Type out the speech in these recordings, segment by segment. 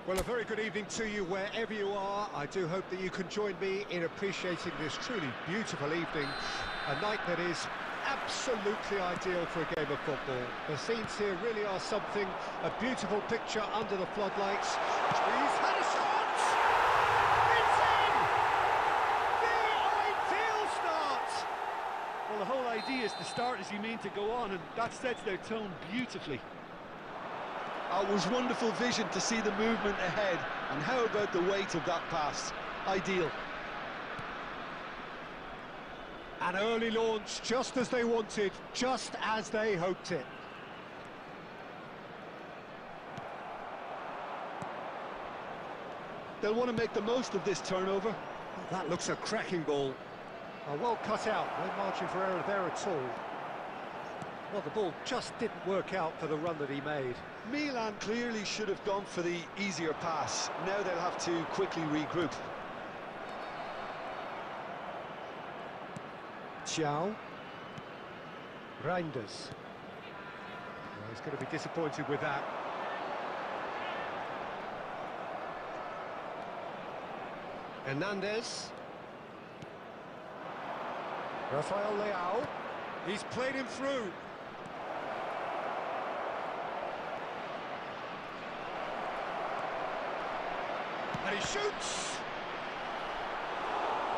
Well, a very good evening to you wherever you are. I do hope that you can join me in appreciating this truly beautiful evening. A night that is absolutely ideal for a game of football. The scenes here really are something. A beautiful picture under the floodlights. He's had a shot! It's in! The ideal start! Well, the whole idea is to start as you mean to go on, and that sets their tone beautifully. It was wonderful vision to see the movement ahead, and how about the weight of that pass? Ideal. An early launch, just as they wanted, just as they hoped it. They'll want to make the most of this turnover. Oh, that looks a cracking ball. Oh, well cut out, no margin for error there at all. Well, the ball just didn't work out for the run that he made. Milan clearly should have gone for the easier pass. Now they'll have to quickly regroup. Ciao. Reinders. Well, he's going to be disappointed with that. Hernandez. Rafael Leao. He's played him through. And he shoots!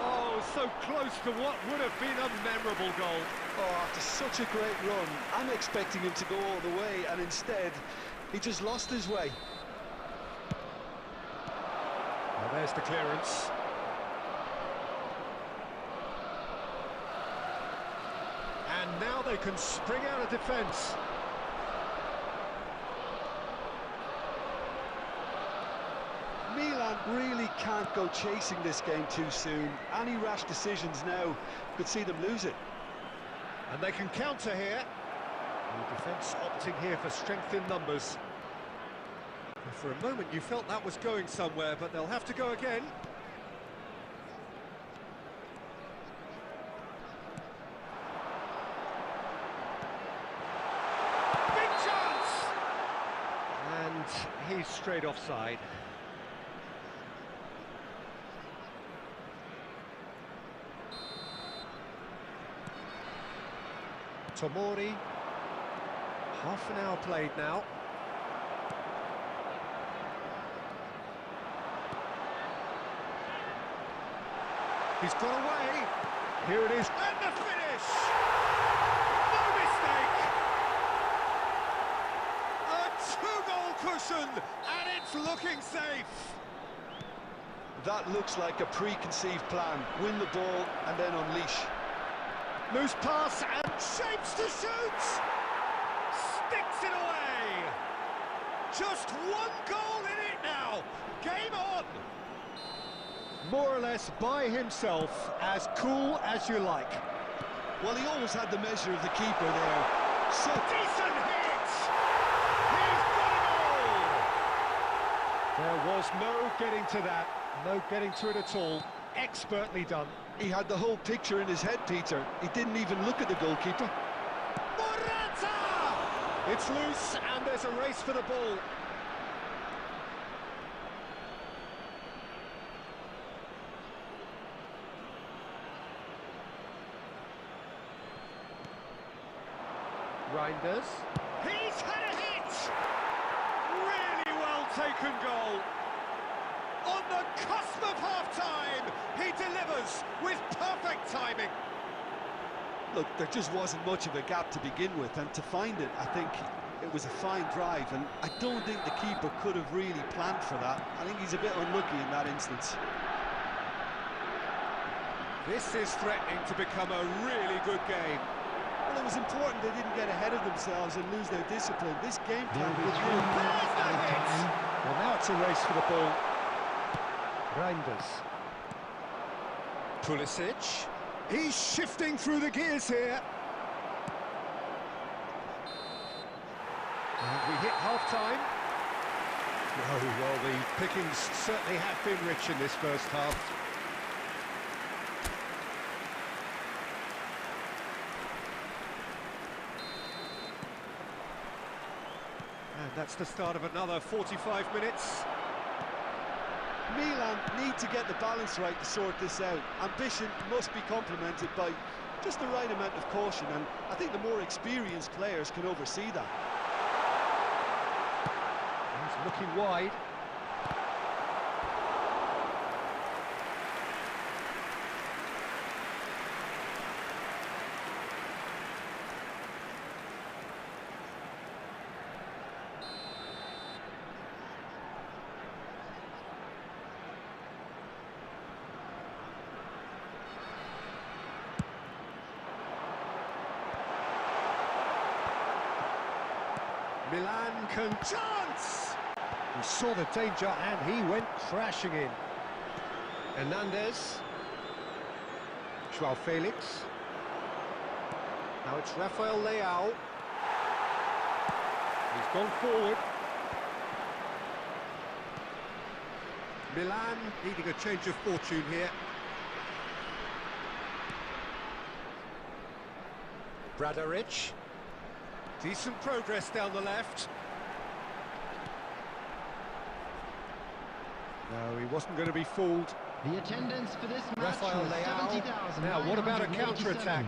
Oh, so close to what would have been a memorable goal. Oh, after such a great run, I'm expecting him to go all the way, and instead, he just lost his way. Well, there's the clearance. And now they can spring out of defence. Milan really can't go chasing this game too soon. Any rash decisions now could see them lose it. And they can counter here. The defence opting here for strength in numbers. And for a moment you felt that was going somewhere, but they'll have to go again. Big chance! And he's straight offside. Tomori, half an hour played now. He's got away. Here it is. And the finish! No mistake! A two-goal cushion, and it's looking safe. That looks like a preconceived plan. Win the ball and then unleash. Loose pass and Shapes to shoot! Sticks it away! Just one goal in it now! Game on! more or less by himself, as cool as you like. Well, he always had the measure of the keeper there. So Decent hit! He's got a goal! There was no getting to that, no getting to it at all. Expertly done. he had the whole picture in his head, Peter. He didn't even look at the goalkeeper. Morata! It's loose and there's a race for the ball. Reinders. He's had a hit! Really well taken goal. On the cusp of half-time, he delivers with perfect timing. Look, there just wasn't much of a gap to begin with, and to find it, I think it was a fine drive, and I don't think the keeper could have really planned for that. I think he's a bit unlucky in that instance. This is threatening to become a really good game. Well, it was important they didn't get ahead of themselves and lose their discipline. This game plan was There's the hit! Well, now it's a race for the ball. Reinders. Pulisic. He's shifting through the gears here. And we hit half-time. Oh, well, the pickings certainly have been rich in this first half. And that's the start of another 45 minutes. Milan need to get the balance right to sort this out. Ambition must be complemented by just the right amount of caution, and I think the more experienced players can oversee that. He's looking wide. Milan can chance! He saw the danger and he went crashing in. Hernandez. Joao Felix. Now it's Rafael Leao. He's gone forward. Milan needing a change of fortune here. Bradaric. Decent progress down the left. No, he wasn't going to be fooled. The attendance for this match Rafael was Leao. 70,000. Now, what about a counter-attack?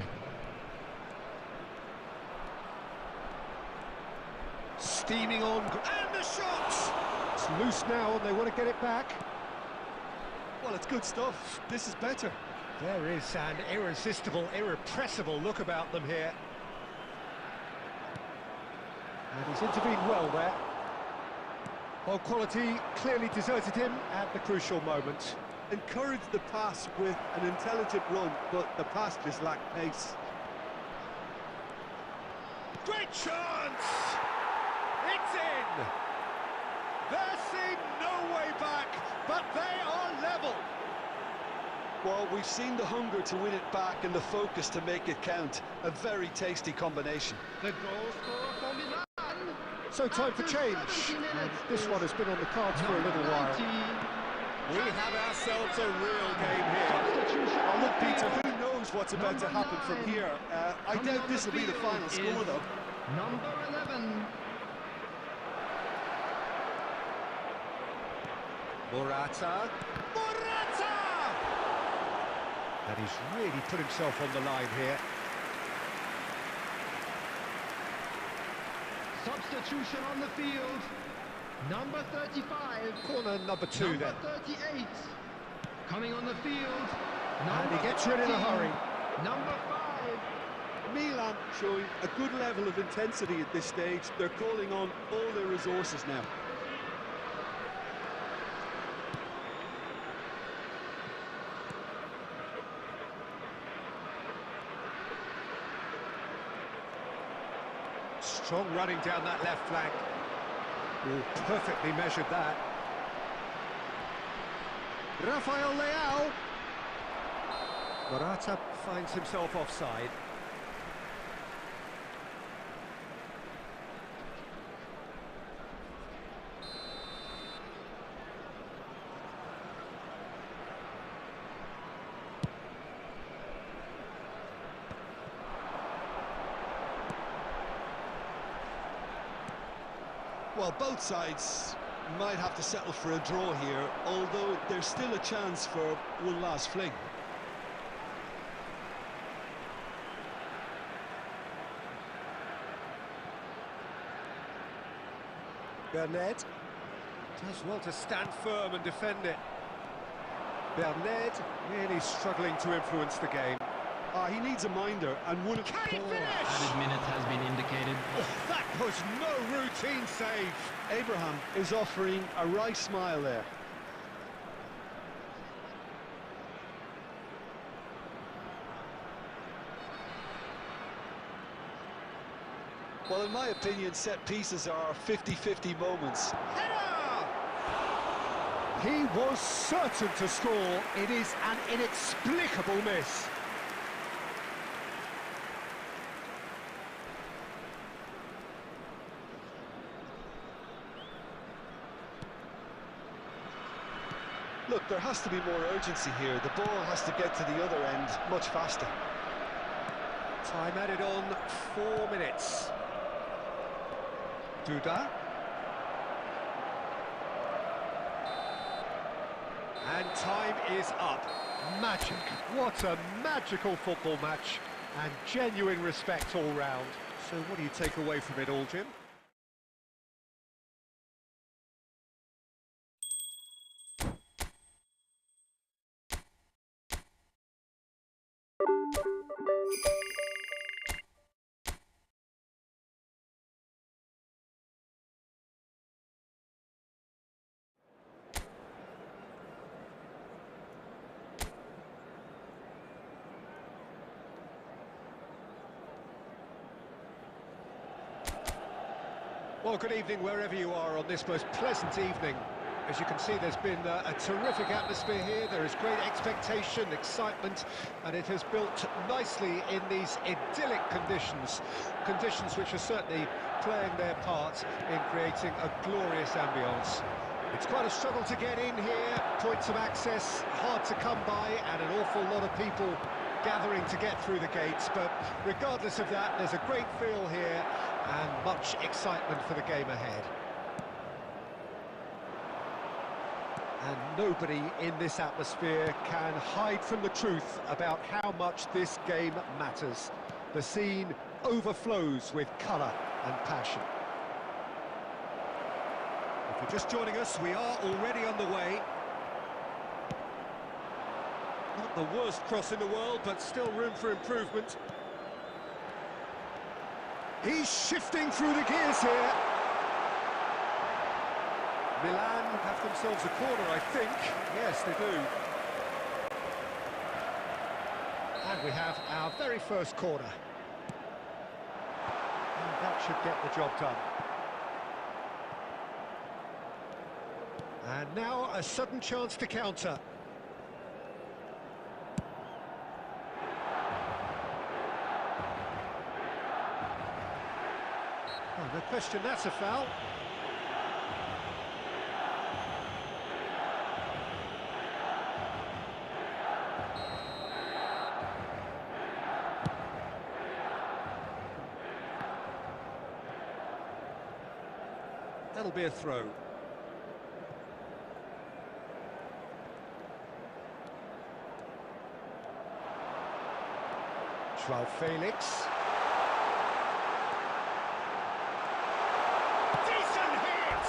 Steaming on. And the shot! It's loose now and they want to get it back. Well, it's good stuff. This is better. There is an irresistible, irrepressible look about them here. And he's intervened well there. Well, quality clearly deserted him at the crucial moment. Encouraged the pass with an intelligent run, but the pass just lacked pace. Great chance! It's in! There seemed no way back, but they are level. Well, we've seen the hunger to win it back and the focus to make it count. A very tasty combination. The goal scorer for Milan. So time for change. And this one has been on the cards for a little while. We have ourselves a real game here. Oh, look, Peter, who knows what's about to happen from here? I doubt this will be the final score, though. Number 11. Morata. Morata! And he's really put himself on the line here. Substitution on the field. Number 35. Corner number 2 Number then. 38. Coming on the field. And Number he gets rid in a 14. hurry. Number 5. Milan showing a good level of intensity at this stage. They're calling on all their resources now. Strong running down that left flank. Oh, perfectly measured that. Rafael Leao. Morata finds himself offside. Well, both sides might have to settle for a draw here, although there's still a chance for one last fling. Bernard does well to stand firm and defend it. Bernard really struggling to influence the game. He needs a minder, and one of... Can he finish? Added minute has been indicated. Oh, that was no routine save. Abraham is offering a wry smile there. Well, in my opinion, set pieces are 50-50 moments. Header! He was certain to score. It is an inexplicable miss. Look, there has to be more urgency here. The ball has to get to the other end much faster. Time added on, 4 minutes. Duda. And time is up. Magic. What a magical football match. And genuine respect all round. So what do you take away from it all, Jim? Well, good evening wherever you are on this most pleasant evening. As you can see, there's been a terrific atmosphere here. There is great expectation, excitement, and it has built nicely in these idyllic conditions. Conditions which are certainly playing their part in creating a glorious ambience. It's quite a struggle to get in here, points of access hard to come by, and an awful lot of people gathering to get through the gates, but regardless of that, there's a great feel here and much excitement for the game ahead. And nobody in this atmosphere can hide from the truth about how much this game matters. The scene overflows with colour and passion. If you're just joining us, we are already underway. Not the worst cross in the world, but still room for improvement. He's shifting through the gears here. Milan have themselves a corner, I think. Yes, they do. And we have our very first corner. And that should get the job done. And now a sudden chance to counter. Oh, no question, that's a foul. That'll be a throw. Joao Felix. Decent hit!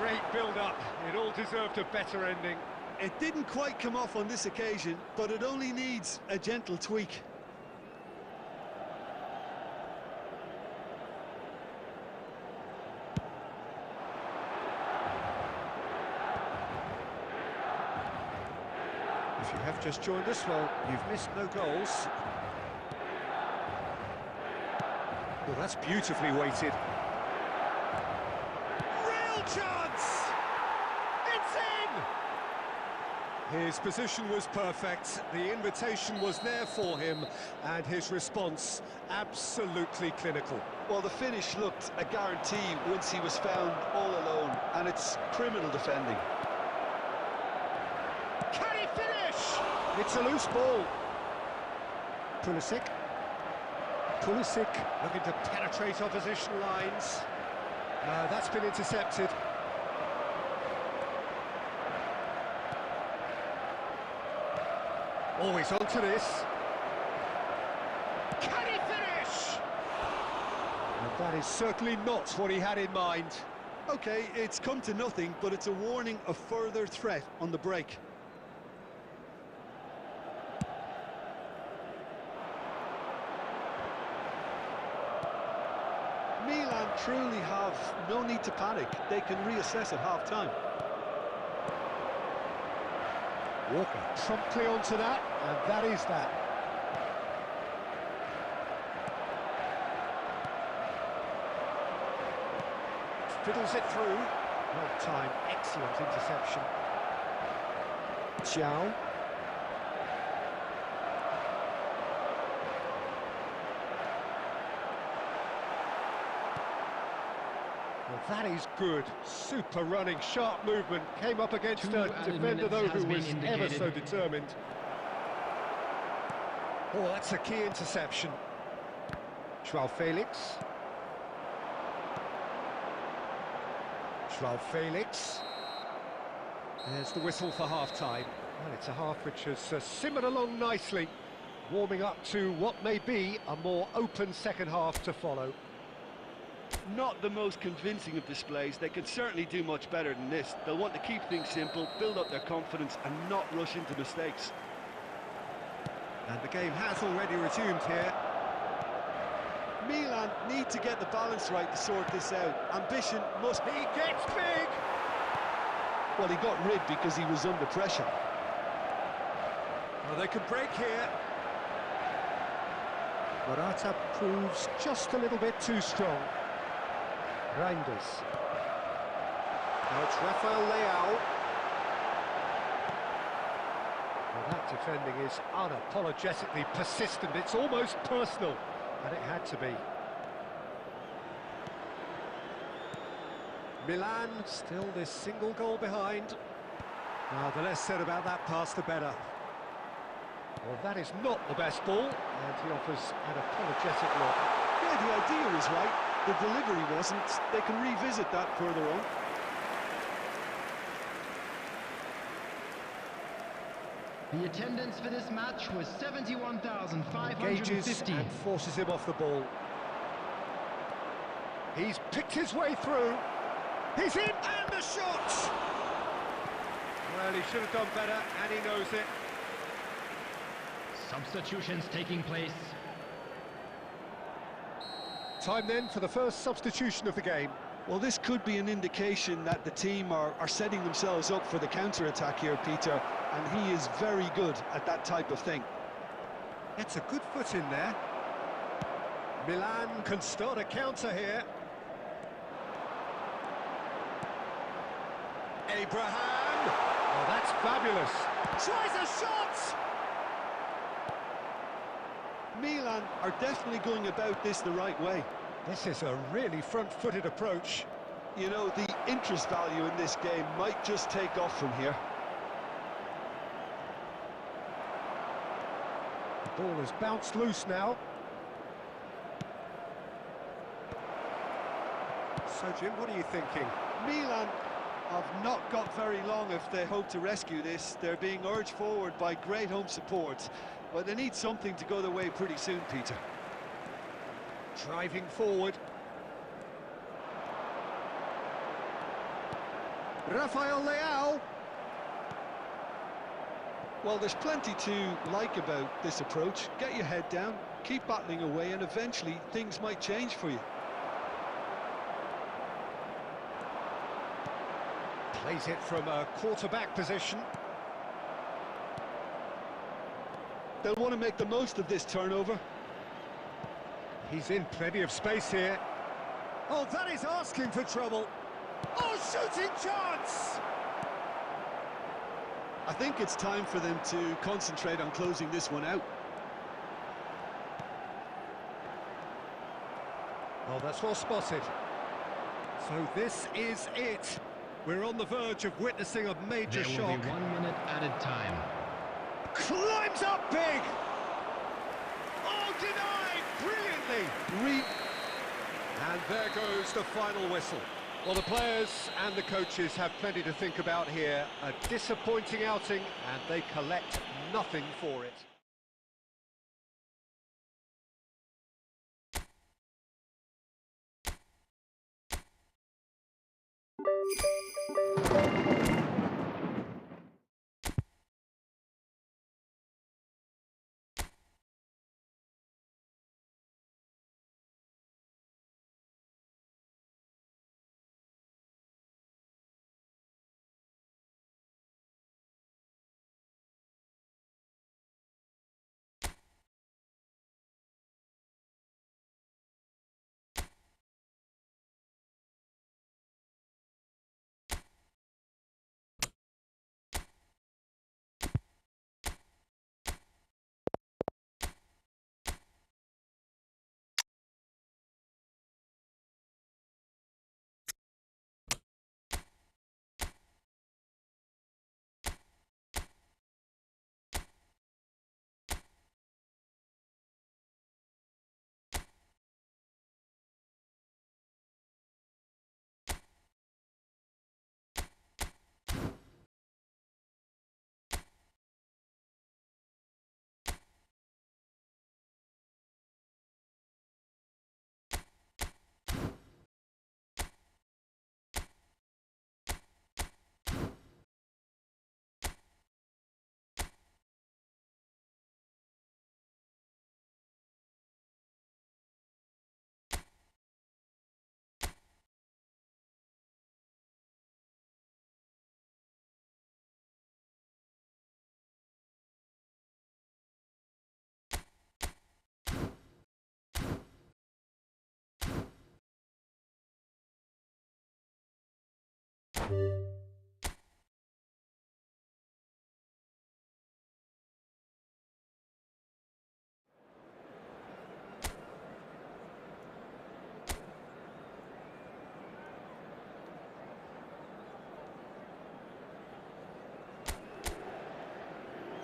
Great build-up. It all deserved a better ending. It didn't quite come off on this occasion, but it only needs a gentle tweak. If you have just joined us, well, you've missed no goals. Well, that's beautifully weighted. Real chance! It's in! His position was perfect, the invitation was there for him, and his response absolutely clinical. Well, the finish looked a guarantee once he was found all alone, and it's criminal defending. Can he finish? It's a loose ball. Pulisic looking to penetrate opposition lines. That's been intercepted. Always onto this. Can he finish? And that is certainly not what he had in mind. Okay, it's come to nothing, but it's a warning of further threat on the break. Milan truly have no need to panic. They can reassess at half-time. Walker promptly onto that, and that is that. Fiddles it through. Well time, excellent interception. Zhao. Well, that is good. Super running, sharp movement. Came up against a defender, though, who was ever so determined. Oh, that's a key interception. João Felix. João Felix. There's the whistle for half-time. Well, it's a half which has simmered along nicely, warming up to what may be a more open second half to follow. Not the most convincing of displays. They could certainly do much better than this. They'll want to keep things simple, build up their confidence and not rush into mistakes. And the game has already resumed here. Milan need to get the balance right to sort this out. Ambition must... He gets big! Well, he got rid because he was under pressure. Well, they could break here. Morata proves just a little bit too strong. Reinders. Now it's Rafael Leao. Well, that defending is unapologetically persistent. It's almost personal, and it had to be. Milan still this single goal behind. Now, the less said about that pass, the better. Well, that is not the best ball, and he offers an apologetic look. Yeah, the idea was right. The delivery wasn't. They can revisit that further on. The attendance for this match was 71,550. Engages and forces him off the ball. He's picked his way through. He's in, and the shot! Well, he should have done better, and he knows it. Substitutions taking place. Time then for the first substitution of the game. Well, this could be an indication that the team are setting themselves up for the counter-attack here, Peter, and he is very good at that type of thing. It's a good foot in there. Milan can start a counter here. Abraham! Oh, that's fabulous. Tries a shot! Milan are definitely going about this the right way. This is a really front-footed approach. You know, the interest value in this game might just take off from here. The ball has bounced loose now. So, Jim, what are you thinking? Milan have not got very long if they hope to rescue this. They're being urged forward by great home support, but they need something to go their way pretty soon, Peter. Driving forward. Rafael Leao. Well, there's plenty to like about this approach. Get your head down, keep battling away, and eventually things might change for you. Plays it from a quarterback position. They'll want to make the most of this turnover. He's in plenty of space here. Oh, that is asking for trouble. Oh, shooting chance! I think it's time for them to concentrate on closing this one out. Oh, that's well spotted. So this is it. We're on the verge of witnessing a major There shock. will be 1 minute added time. Climbs up big! Oh, denied brilliantly! And there goes the final whistle. Well, the players and the coaches have plenty to think about here. A disappointing outing, and they collect nothing for it.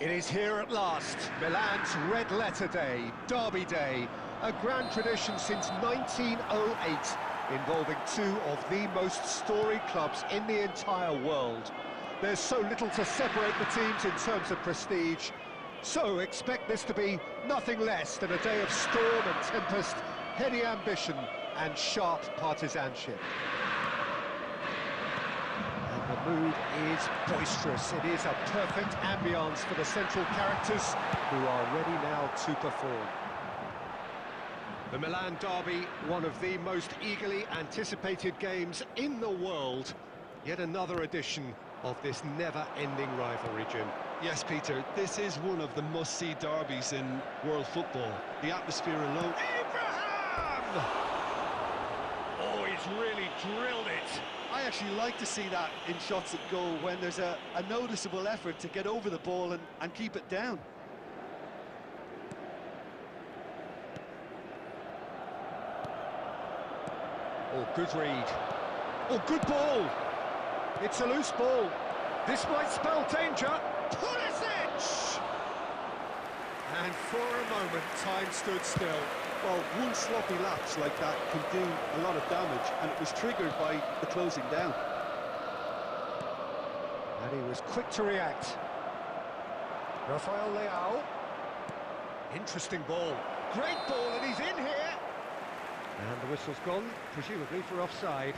It is here at last, Milan's red letter day, Derby Day, a grand tradition since 1908, involving two of the most storied clubs in the entire world. There's so little to separate the teams in terms of prestige, so expect this to be nothing less than a day of storm and tempest, heady ambition and sharp partisanship. The mood is boisterous. It is a perfect ambience for the central characters who are ready now to perform. The Milan derby, one of the most eagerly anticipated games in the world. Yet another edition of this never-ending rivalry, Jim. Yes, Peter, this is one of the must-see derbies in world football. The atmosphere alone... Abraham! Oh, he's really drilled it. I actually like to see that in shots at goal when there's a noticeable effort to get over the ball and keep it down. Oh, good read. Oh, good ball. It's a loose ball. This might spell danger. Pulisic! And for a moment, time stood still. Well, one sloppy lapse like that can do a lot of damage, and it was triggered by the closing down. And he was quick to react. Rafael Leao. Interesting ball. Great ball, and he's in here. And the whistle's gone, presumably for offside.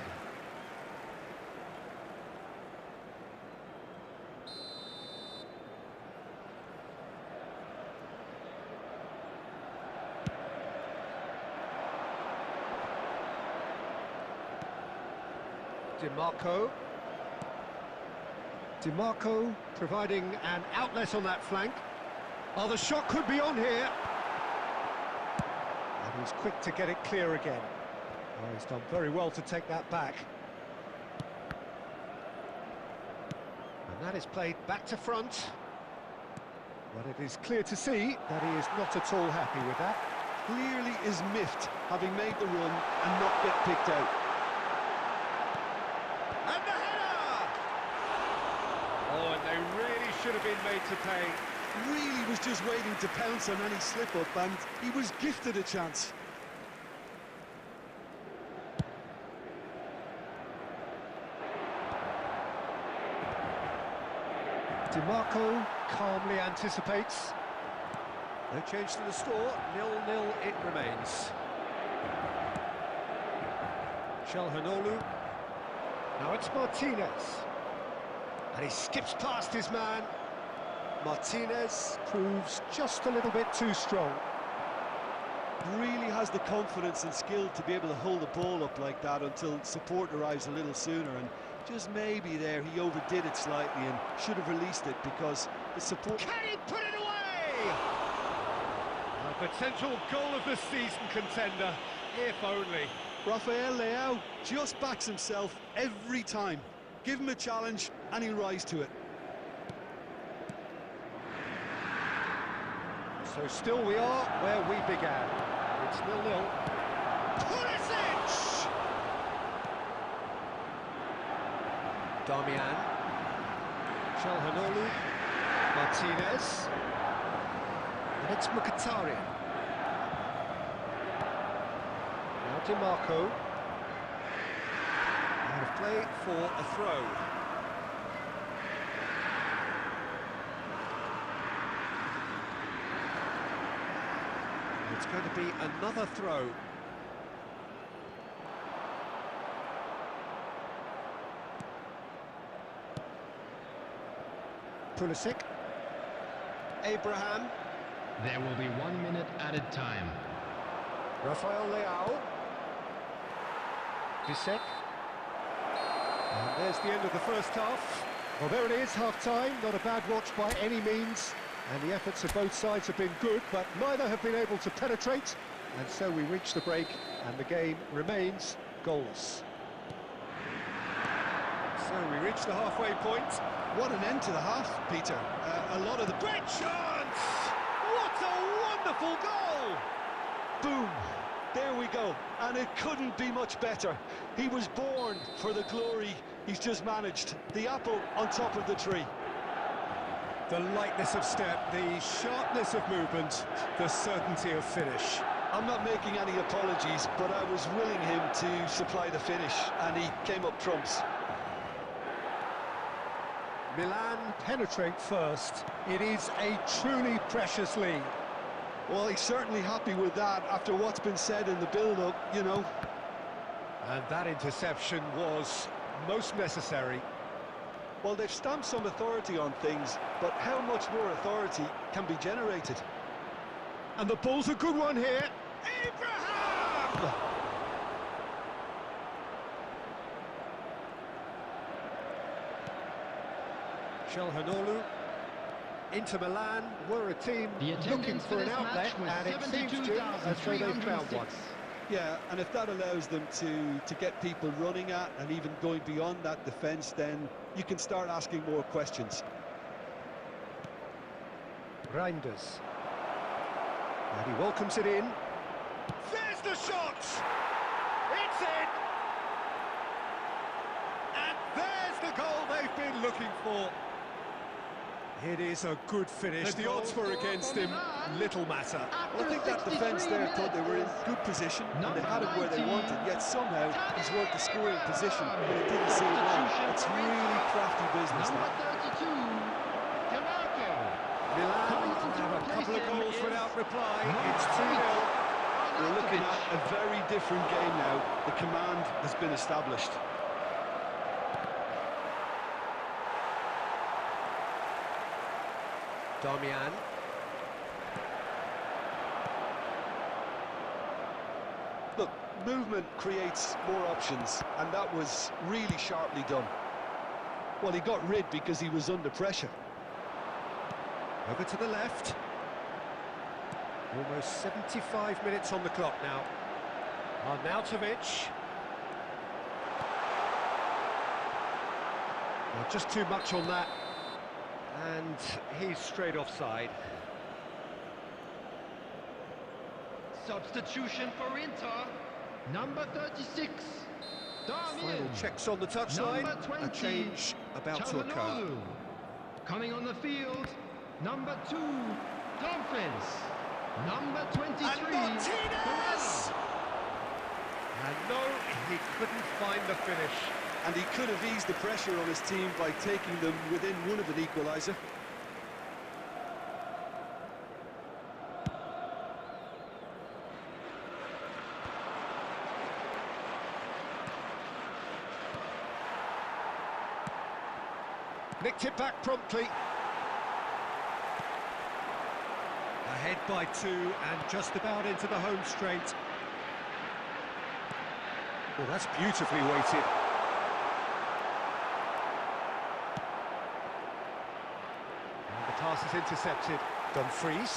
DiMarco. DiMarco providing an outlet on that flank. Oh, the shot could be on here. And he's quick to get it clear again. Oh, he's done very well to take that back. And that is played back to front. But it is clear to see that he is not at all happy with that. Clearly is miffed, having made the run and not get picked out. And the header! Oh, and they really should have been made to pay. Really was just waiting to pounce on any slip-up, and he was gifted a chance. DiMarco calmly anticipates. No change to the score, 0-0 it remains. Calhanoglu. Now it's Martinez. And he skips past his man. Martinez proves just a little bit too strong. Really has the confidence and skill to be able to hold the ball up like that until support arrives a little sooner, and just maybe there he overdid it slightly and should have released it because the support... Can he put it away? A potential goal of the season contender, if only. Rafael Leao just backs himself every time. Give him a challenge and he'll rise to it. So still we are where we began. It's 0-0. Pulisic! Darmian. Calhanoglu. Martinez. And it's Mkhitaryan. Now DiMarco. Out of play for a throw. It's going to be another throw. Pulisic. Abraham. There will be 1 minute added time. Rafael Leao. Visek. And there's the end of the first half. Well, there it is, half-time. Not a bad watch by any means. And the efforts of both sides have been good, but neither have been able to penetrate. And so we reach the break, and the game remains goalless. So we reach the halfway point. What an end to the half, Peter. A lot of the... Great chance! What a wonderful goal! Boom! There we go. And it couldn't be much better. He was born for the glory he's just managed. The apple on top of the tree. The lightness of step, the sharpness of movement, the certainty of finish. I'm not making any apologies, but I was willing him to supply the finish, and he came up trumps. Milan penetrate first. It is a truly precious lead. Well, he's certainly happy with that after what's been said in the build-up, you know. And that interception was most necessary. Well, they've stamped some authority on things, but how much more authority can be generated? And the ball's a good one here. Abraham! Calhanoglu. Inter Milan were a team looking for an outlet, and it seems to as though they've found one. Yeah, and if that allows them to get people running at and even going beyond that defence, then you can start asking more questions. Reinders. And he welcomes it in. There's the shot! It's in! And there's the goal they've been looking for. It is a good finish. The odds were against him. Little matter. Well, I think that defence there thought they were in good position and they had it where they wanted, yet somehow he's worked the scoring position and it didn't seem wrong. It's really crafty business now. Milan have a couple of goals without reply. It's 2-0. We're looking at a very different game now. The command has been established. Darmian. Look, movement creates more options, and that was really sharply done. Well, he got rid because he was under pressure. Over to the left. Almost 75 minutes on the clock now. Arnautovic. Well, just too much on that. And he's straight offside. Substitution for Inter. Number 36. Final checks on the touchline. Number 20. A change about to occur. Çalhanoğlu. Coming on the field. Number 2. Dumfries. Number 23. And Martinez! And no, he couldn't find the finish. And he could have eased the pressure on his team by taking them within one of an equaliser. Nicked it back promptly. Ahead by 2 and just about into the home straight. Well, that's beautifully weighted. And the pass is intercepted. Dumfries.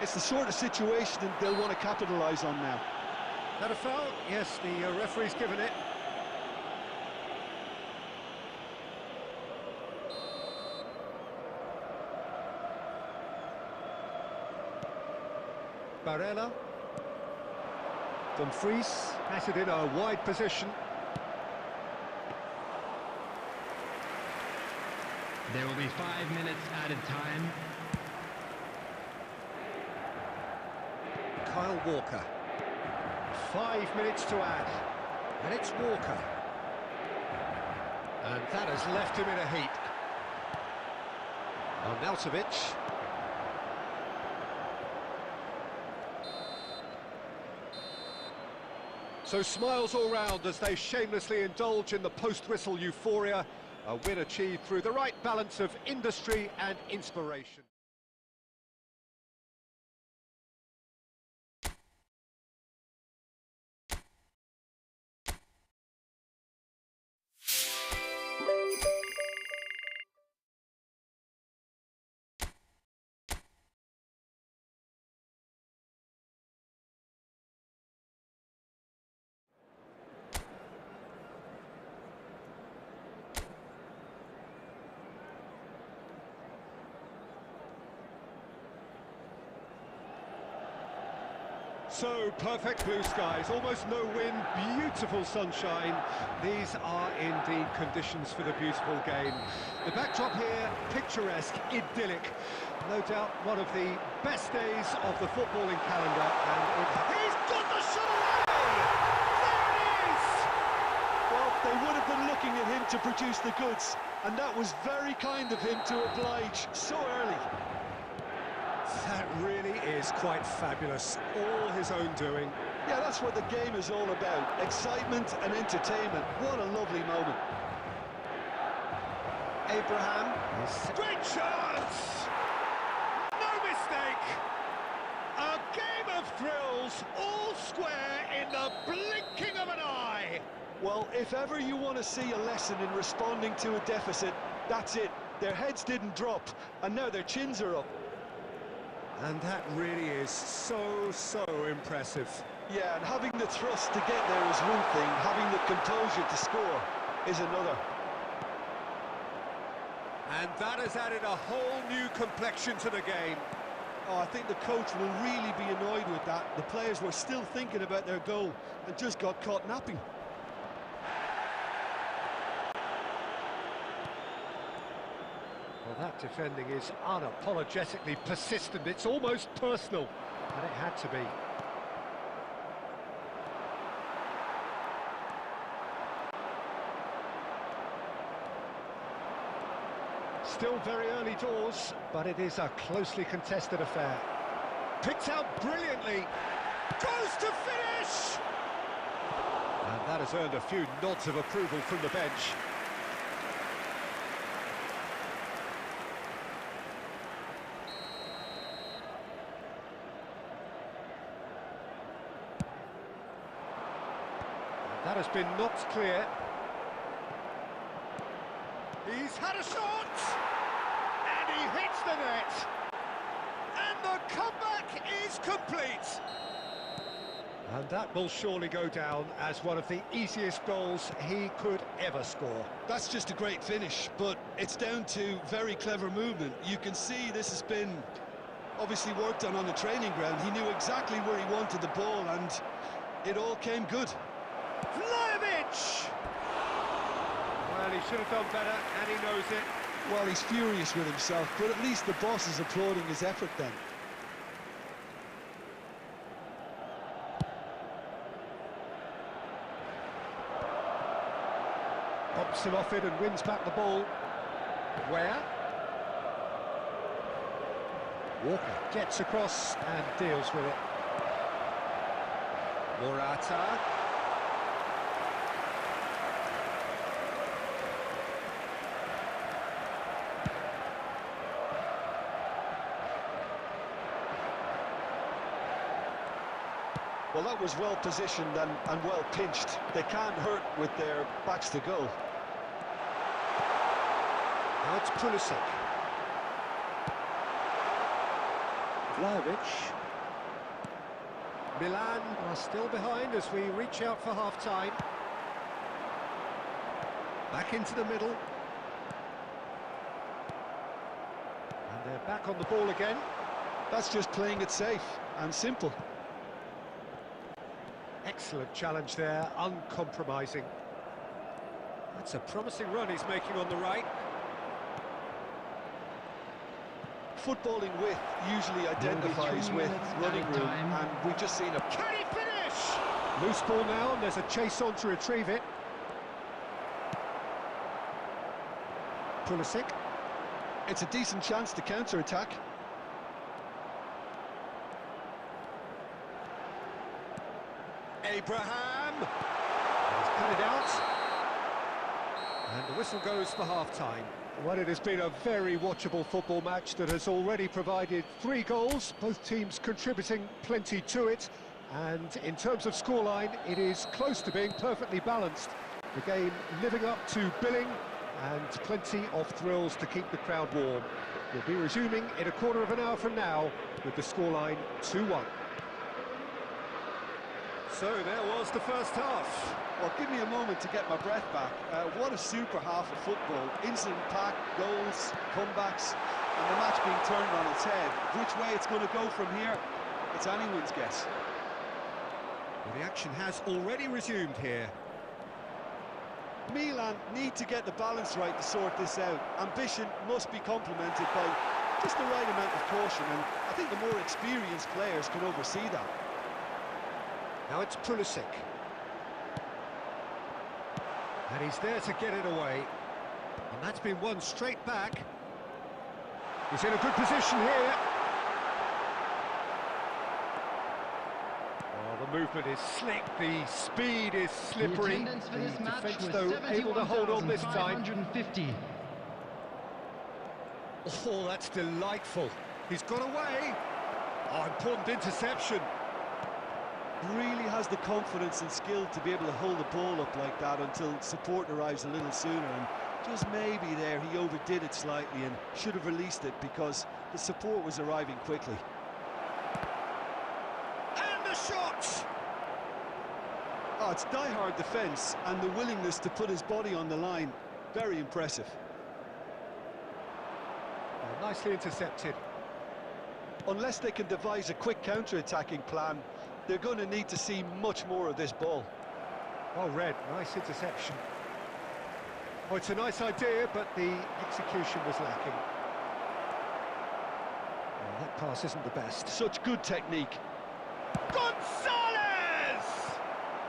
It's the sort of situation that they'll want to capitalise on now. That a foul? Yes, the referee's given it. Barella. Dumfries has it in a wide position. There will be 5 minutes added time. Kyle Walker. 5 minutes to add. And it's Walker. And that has left him in a heap. Arnautovic. So smiles all round as they shamelessly indulge in the post-whistle euphoria. A win achieved through the right balance of industry and inspiration. So, perfect blue skies, almost no wind, beautiful sunshine. These are indeed conditions for the beautiful game. The backdrop here, picturesque, idyllic. No doubt one of the best days of the footballing calendar. And he's got the shot away! There it is! Well, they would have been looking at him to produce the goods, and that was very kind of him to oblige so early. That really is quite fabulous, all his own doing. Yeah, that's what the game is all about, excitement and entertainment. What a lovely moment. Abraham. Great chance! No mistake! A game of thrills, all square in the blinking of an eye! Well, if ever you want to see a lesson in responding to a deficit, that's it. Their heads didn't drop, and now their chins are up. And that really is so impressive. Yeah, and having the thrust to get there is one thing, having the composure to score is another. And that has added a whole new complexion to the game. Oh, I think the coach will really be annoyed with that. The players were still thinking about their goal and just got caught napping. Well, that defending is unapologetically persistent. It's almost personal, and it had to be. Still very early doors, but it is a closely contested affair. Picked out brilliantly. Goes to finish! And that has earned a few nods of approval from the bench. That has been knocked clear. He's had a shot! And he hits the net! And the comeback is complete! And that will surely go down as one of the easiest goals he could ever score. That's just a great finish, but it's down to very clever movement. You can see this has been obviously worked on the training ground. He knew exactly where he wanted the ball, and it all came good. Vlahovic! Well, he should have done better, and he knows it. Well, he's furious with himself, but at least the boss is applauding his effort then. Pops him off it and wins back the ball. Where? Walker gets across and deals with it. Morata. Well, that was well positioned and well pinched. They can't hurt with their backs to goal. Now it's Pulisic. Vlahovic. Milan are still behind as we reach out for half-time. Back into the middle. And they're back on the ball again. That's just playing it safe and simple. Excellent challenge there, uncompromising. That's a promising run he's making on the right. Footballing width usually identifies with running room, and we've just seen a... Can he finish? Loose ball now, and there's a chase on to retrieve it. Pulisic. It's a decent chance to counter-attack. Abraham! He's cut it out. And the whistle goes for half-time. Well, it has been a very watchable football match that has already provided 3 goals, both teams contributing plenty to it. And in terms of scoreline, it is close to being perfectly balanced. The game living up to billing and plenty of thrills to keep the crowd warm. We'll be resuming in a quarter of an hour from now with the scoreline 2-1. So there was the first half. Well, give me a moment to get my breath back. What a super half of football. Incident-packed, goals, comebacks, and the match being turned on its head. Which way it's going to go from here, it's anyone's guess. Well, the action has already resumed here. Milan need to get the balance right to sort this out. Ambition must be complemented by just the right amount of caution, and I think the more experienced players can oversee that. Now it's Pulisic. And he's there to get it away. And that's been won straight back. He's in a good position here. Oh, the movement is slick, the speed is slippery. The attendance for this match defence, was though, able to hold on this time. 71,550. Oh, that's delightful. He's got away. Oh, important interception. Really has the confidence and skill to be able to hold the ball up like that until support arrives a little sooner, and just maybe there he overdid it slightly and should have released it because the support was arriving quickly. And the shot! Oh, it's die-hard defence and the willingness to put his body on the line. Very impressive. Oh, nicely intercepted. Unless they can devise a quick counter-attacking plan, they're going to need to see much more of this ball. Well read, nice interception. Oh, it's a nice idea, but the execution was lacking. Well, that pass isn't the best. Such good technique. Gonzalez!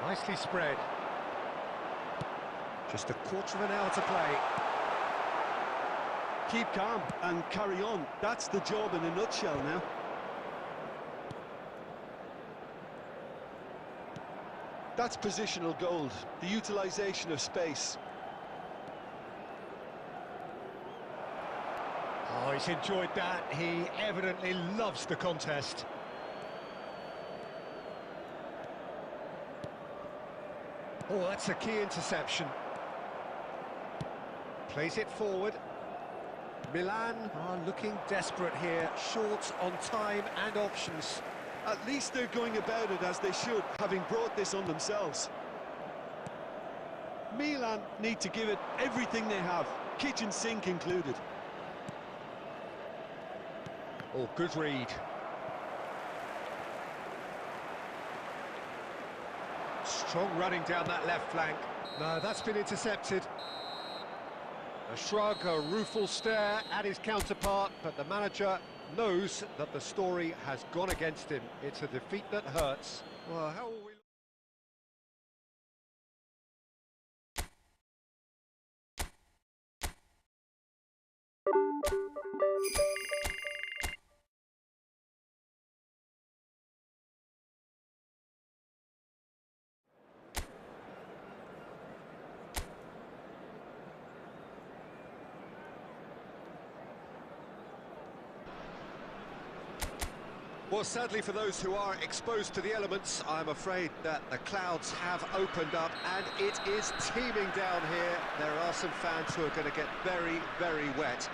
Nicely spread. Just a quarter of an hour to play. Keep calm and carry on. That's the job in a nutshell now. That's positional gold, the utilisation of space. Oh, he's enjoyed that. He evidently loves the contest. Oh, that's a key interception. Plays it forward. Milan are looking desperate here, short on time and options. At least they're going about it as they should, having brought this on themselves. Milan need to give it everything they have, kitchen sink included. Oh, good read. Strong running down that left flank. No, that's been intercepted. A shrug, a rueful stare at his counterpart, but the manager knows that the story has gone against him. It's a defeat that hurts. Well, how will we... Well, sadly for those who are exposed to the elements, I'm afraid that the clouds have opened up and it is teeming down here. There are some fans who are going to get very, very wet.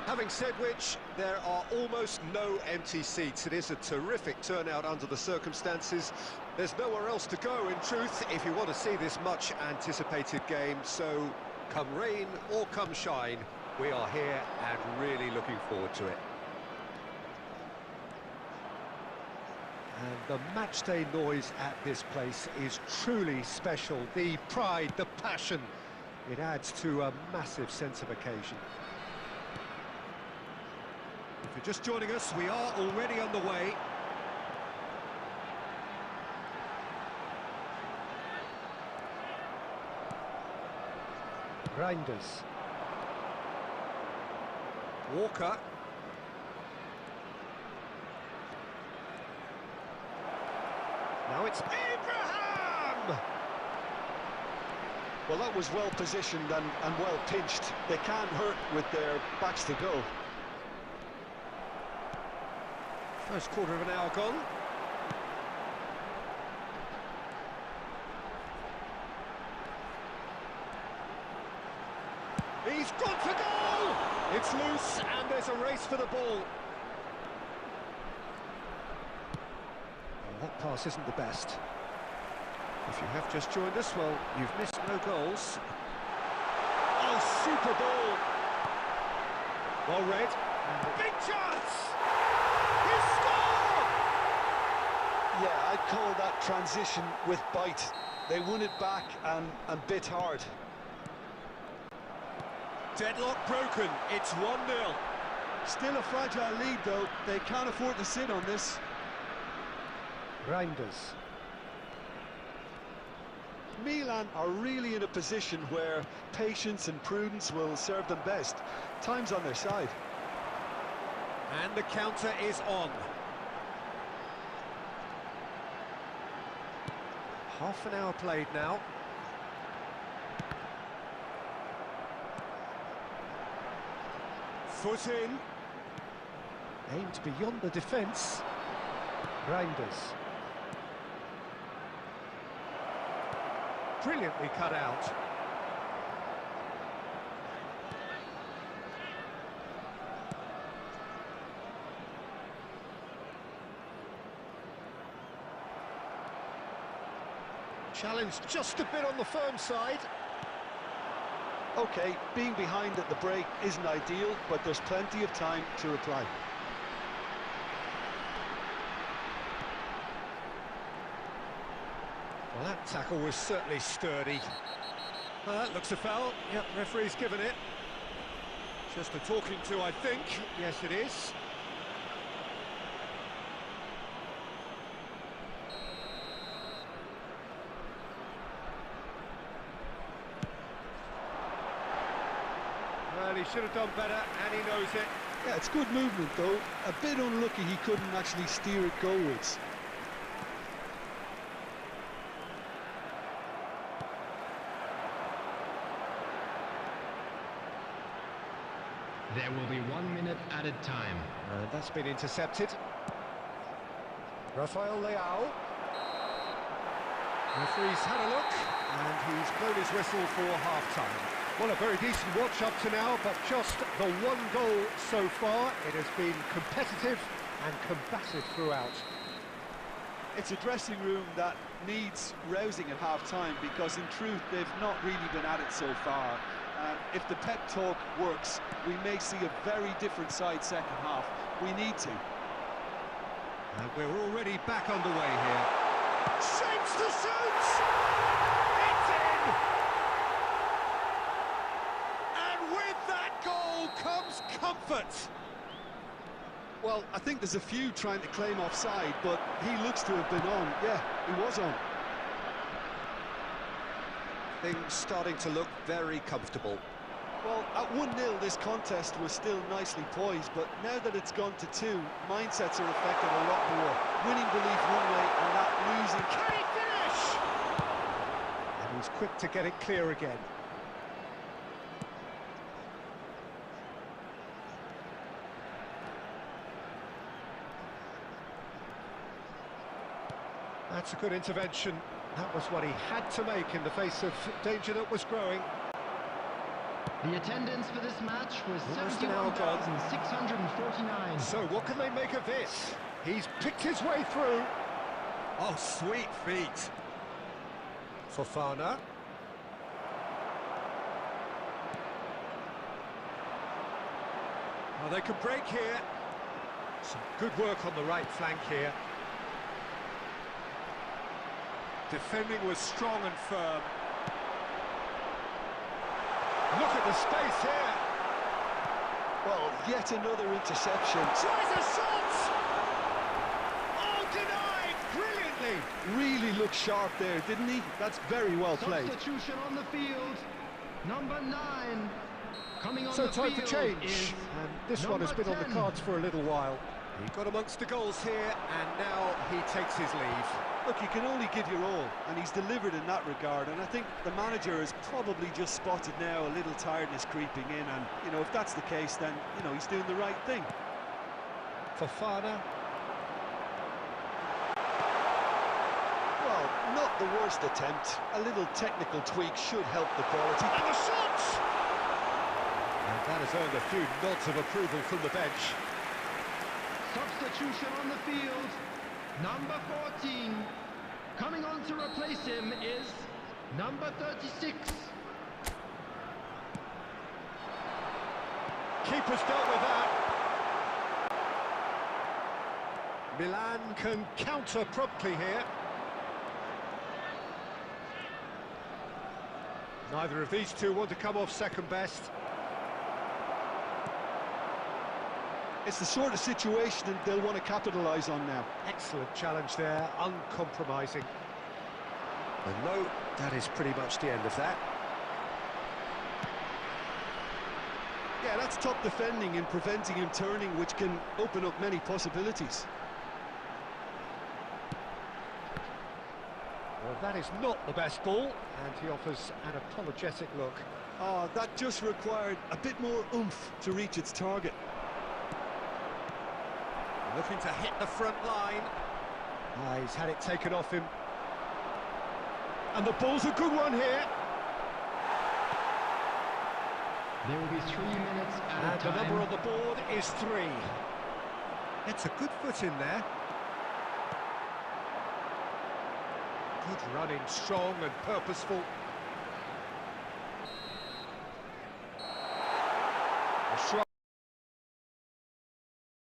Having said which, there are almost no empty seats. It is a terrific turnout under the circumstances. There's nowhere else to go, in truth, if you want to see this much anticipated game. So, come rain or come shine, we are here and really looking forward to it. And the matchday noise at this place is truly special. The pride, the passion, it adds to a massive sense of occasion. If you're just joining us, we are already on the way. Reinders. Walker. Now it's Abraham! Well, that was well positioned and well pinched. They can't hurt with their backs to goal. First quarter of an hour gone. He's gone for goal! It's loose and there's a race for the ball. That pass isn't the best. If you have just joined us, well, you've missed no goals. Oh, super ball! Well read. Big chance! He scored! Yeah, I'd call that transition with bite. They won it back and bit hard. Deadlock broken. It's 1-0. Still a fragile lead, though. They can't afford to sit on this. Reinders. Milan are really in a position where patience and prudence will serve them best. Time's on their side. And the counter is on. Half an hour played now. Foot in. Aimed beyond the defence. Reinders. Brilliantly cut out. Challenge just a bit on the firm side. Okay, being behind at the break isn't ideal, but there's plenty of time to reply. Well, that tackle was certainly sturdy. Well, that looks a foul. Yep, referee's given it. Just a talking to, I think. Yes, it is. Well, he should have done better, and he knows it. Yeah, it's good movement, though. A bit unlucky he couldn't actually steer it goalwards. There will be 1 minute added time. And that's been intercepted. Rafael Leao. Referee's had a look, and he's blown his whistle for half-time. Well, a very decent watch up to now, but just the one goal so far. It has been competitive and combative throughout. It's a dressing room that needs rousing at half-time, because in truth they've not really been at it so far. If the pep talk works, we may see a very different side second half. We need to. And we're already back underway here. Shapes the shoots! It's in! And with that goal comes comfort. Well, I think there's a few trying to claim offside, but he looks to have been on. Yeah, he was on. Things starting to look very comfortable. Well, at 1-0, this contest was still nicely poised, but now that it's gone to 2, mindsets are affected a lot more. Winning belief one way and that losing. Can he finish? And he's quick to get it clear again. That's a good intervention. That was what he had to make in the face of danger that was growing. The attendance for this match was Almost an hour gone. 71,649. So what can they make of this? He's picked his way through. Oh, sweet feet. Fofana. Oh, they can break here. Some good work on the right flank here. Defending was strong and firm. Look at the space here. Well, yet another interception. Tries a shot! Oh, denied! Brilliantly! Really looked sharp there, didn't he? That's very well played. Substitution on the field. Number 9. Coming on So the time field for change. is And this one has been on the 10. cards for a little while. He got amongst the goals here, and now he takes his leave. Look, you can only give your all, and he's delivered in that regard, and I think the manager has probably just spotted now a little tiredness creeping in, and, you know, if that's the case, then, you know, he's doing the right thing. Fofana. Well, not the worst attempt. A little technical tweak should help the quality. And the shot! And that has earned a few nods of approval from the bench. Substitution on the field. Number 14. Coming on to replace him is number 36. Keeper's dealt with that. Milan can counter promptly here. Neither of these two want to come off second best. It's the sort of situation that they'll want to capitalise on now. Excellent challenge there, uncompromising. And no, that is pretty much the end of that. Yeah, that's top defending and preventing him turning, which can open up many possibilities. Well, that is not the best ball, and he offers an apologetic look. Oh, that just required a bit more oomph to reach its target. Looking to hit the front line. He's had it taken off him. And the ball's a good one here. There will be 3 minutes And at the a time. number on the board is 3. It's a good foot in there. Good running, strong and purposeful.